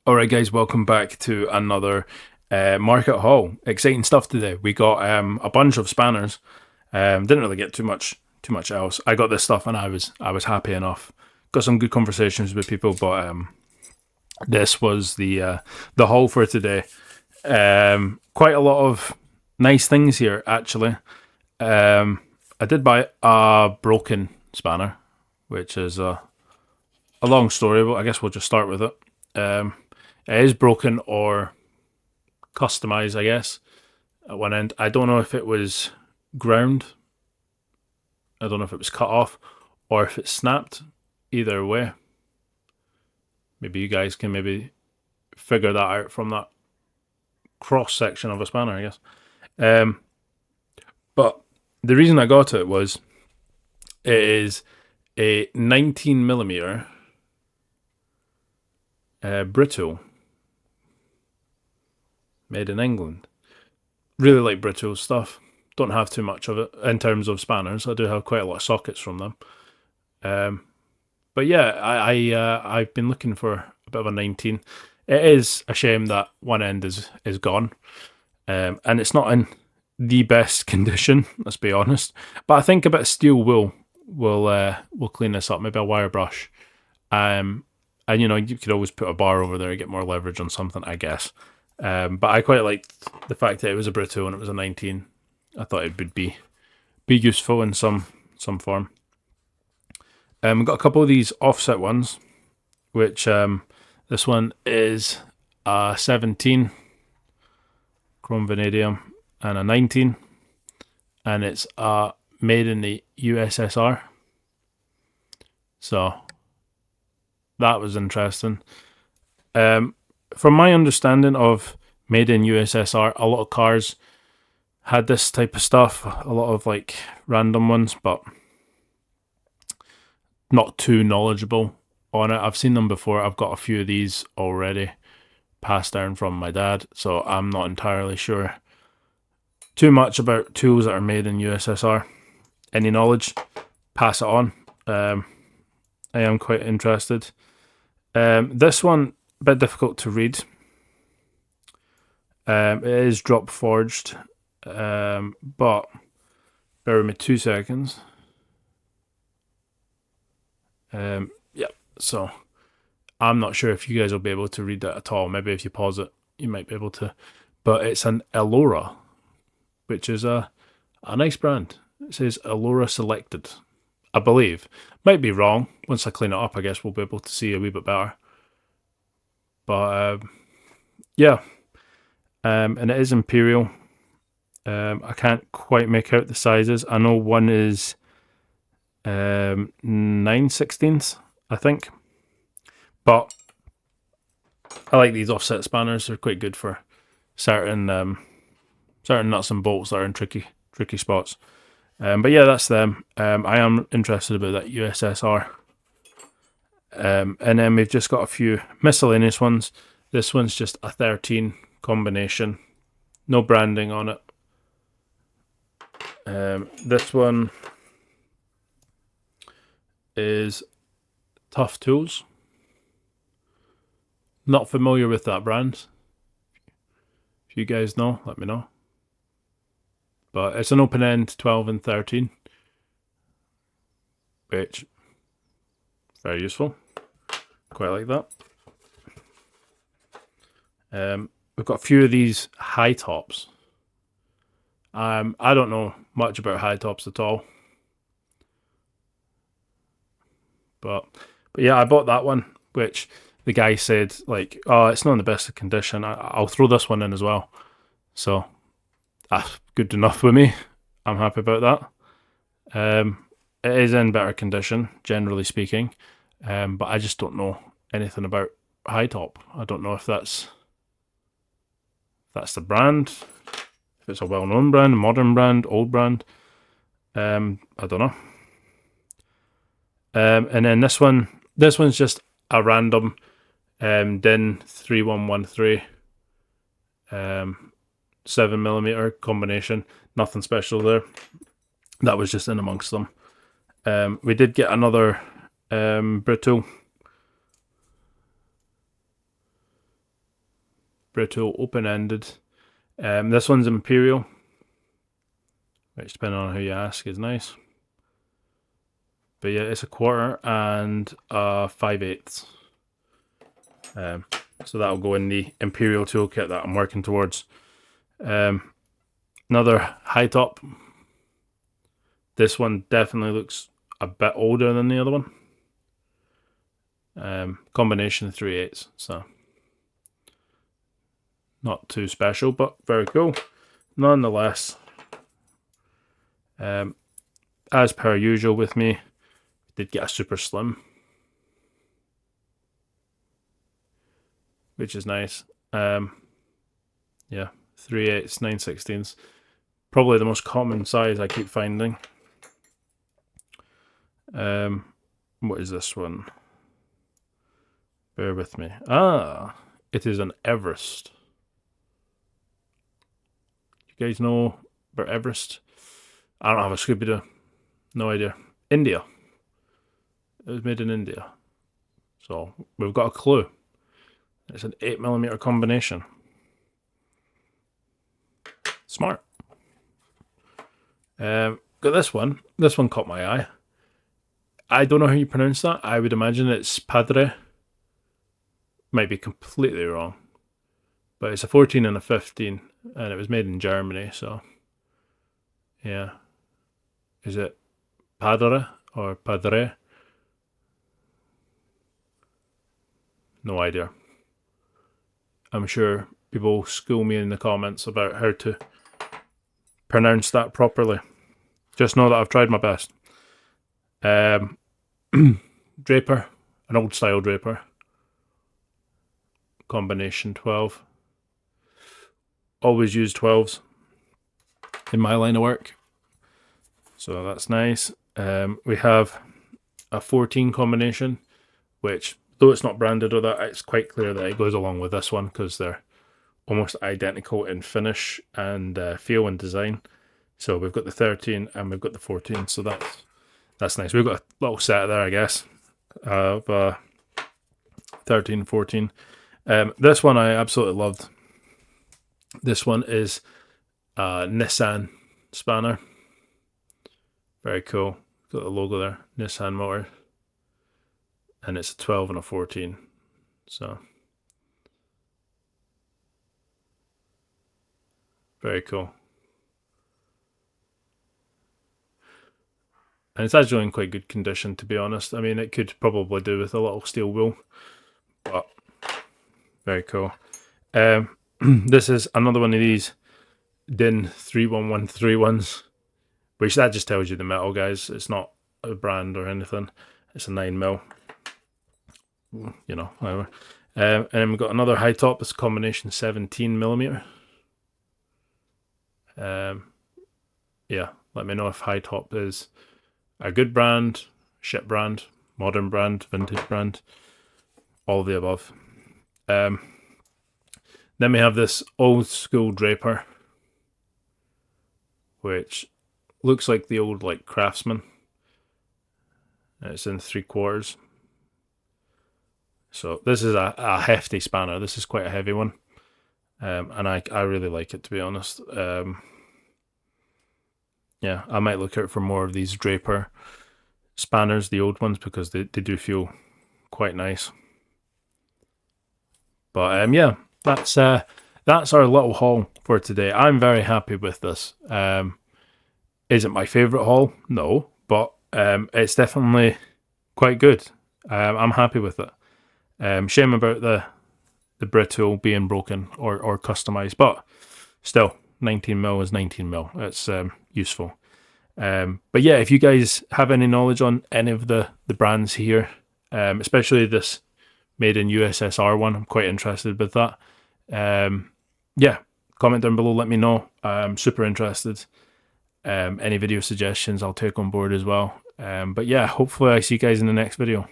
All right, guys, welcome back to another market haul. Exciting stuff today. We got a bunch of spanners. Didn't really get too much else. I got this stuff and I was happy enough. Got some good conversations with people, but this was the haul for today. Quite a lot of nice things here actually. I did buy a broken spanner, which is a long story, but I guess we'll just start with it. It is broken or customized, I guess, at one end. I don't know if it was ground. I don't know if it was cut off or if it snapped. Either way, maybe you guys can maybe figure that out from that cross section of a spanner, I guess. But the reason I got it was it is a 19 millimeter brittle made in England. Really like brittle stuff. Don't have too much of it in terms of spanners. I do have quite a lot of sockets from them. But yeah, I've been looking for a bit of a 19. It is a shame that one end is gone, and it's not in the best condition. Let's be honest. But I think a bit of steel will clean this up. Maybe a wire brush. And you could always put a bar over there and get more leverage on something, I guess. But I quite liked the fact that it was a Brito and it was a 19. I thought it would be useful in some form. We've got a couple of these offset ones, which this one is a 17 chrome vanadium and a 19, and it's made in the USSR. So that was interesting. From my understanding of made in USSR, a lot of cars had this type of stuff, a lot of like random ones, but not too knowledgeable on it. I've seen them before. I've got a few of these already passed down from my dad, so I'm not entirely sure too much about tools that are made in USSR. Any knowledge, pass it on. I am quite interested. This one, a bit difficult to read. It is drop forged, but bear with me 2 seconds. Yeah, so I'm not sure if you guys will be able to read that at all. Maybe if you pause it, you might be able to. But it's an Elora, which is a nice brand. It says Elora Selected, I believe. Might be wrong. Once I clean it up, I guess we'll be able to see a wee bit better. But yeah, and it is Imperial. I can't quite make out the sizes. I know one is 9/16, I think. But I like these offset spanners. They're quite good for certain nuts and bolts that are in tricky spots. But yeah, that's them. I am interested about that USSR. And then we've just got a few miscellaneous ones. This one's just a 13 combination. No branding on it. This one is Tough Tools. Not familiar with that brand. If you guys know, let me know. But it's an open end 12 and 13, which very useful. Quite like that. We've got a few of these high tops. I don't know much about high tops at all. But yeah, I bought that one, which the guy said, like, oh, it's not in the best of condition. I'll throw this one in as well. So that's good enough with me. I'm happy about that. It is in better condition, generally speaking. But I just don't know anything about high top. I don't know if that's the brand, if it's a well-known brand, modern brand, old brand. I don't know. And then this one's just a random DIN 3113 7mm combination. Nothing special there. That was just in amongst them. We did get another Brito brittle, open-ended. This one's Imperial, which depending on who you ask is nice. But yeah, it's a 1/4 and 5/8. So that'll go in the Imperial toolkit that I'm working towards. Another high top. This one definitely looks a bit older than the other one. Combination of 3/8, so not too special, but very cool nonetheless. As per usual with me, did get a super slim, which is nice. Yeah, 3/8, 9/16. Probably the most common size I keep finding. What is this one? Bear with me. It is an Everest. You guys know about Everest? I don't have a Scooby-Doo. No idea. India. It was made in India. So we've got a clue. It's an 8mm combination. Smart. Got this one. This one caught my eye. I don't know how you pronounce that. I would imagine it's Padre. Might be completely wrong. But it's a 14 and a 15. And it was made in Germany, so... yeah. Is it Padre or Padre? No idea. I'm sure people will school me in the comments about how to pronounce that properly. Just know that I've tried my best. Draper, an old style Draper. Combination 12. Always use 12s in my line of work. So that's nice. We have a 14 combination, which, though it's not branded or that, it's quite clear that it goes along with this one because they're almost identical in finish and feel and design. So we've got the 13 and we've got the 14, so that's nice. We've got a little set there, I guess, of 13, 14. This one I absolutely loved. This one is Nissan spanner. Very cool. Got the logo there, Nissan motor. And it's a 12 and a 14. So very cool. And it's actually in quite good condition, to be honest. I mean, it could probably do with a little steel wheel, but very cool. This is another one of these DIN 31131s, which that just tells you the metal, guys. It's not a brand or anything. It's a 9mm. You know, whatever. And then we've got another high top. It's combination 17mm. Yeah, let me know if high top is a good brand, shit brand, modern brand, vintage brand, all of the above. Then we have this old school Draper, which looks like the old like Craftsman. It's in 3/4. So this is a hefty spanner. This is quite a heavy one. And I really like it, to be honest. Yeah, I might look out for more of these Draper spanners, the old ones, because they do feel quite nice. But yeah, that's our little haul for today. I'm very happy with this. Is it my favourite haul? No, but it's definitely quite good. I'm happy with it. Shame about the brittle being broken or customized, but still 19mm is 19mm. It's useful. But yeah, if you guys have any knowledge on any of the brands here, especially this made in USSR one, I'm quite interested with that. Yeah, comment down below, let me know. I'm super interested. Any video suggestions I'll take on board as well. But yeah, hopefully I see you guys in the next video.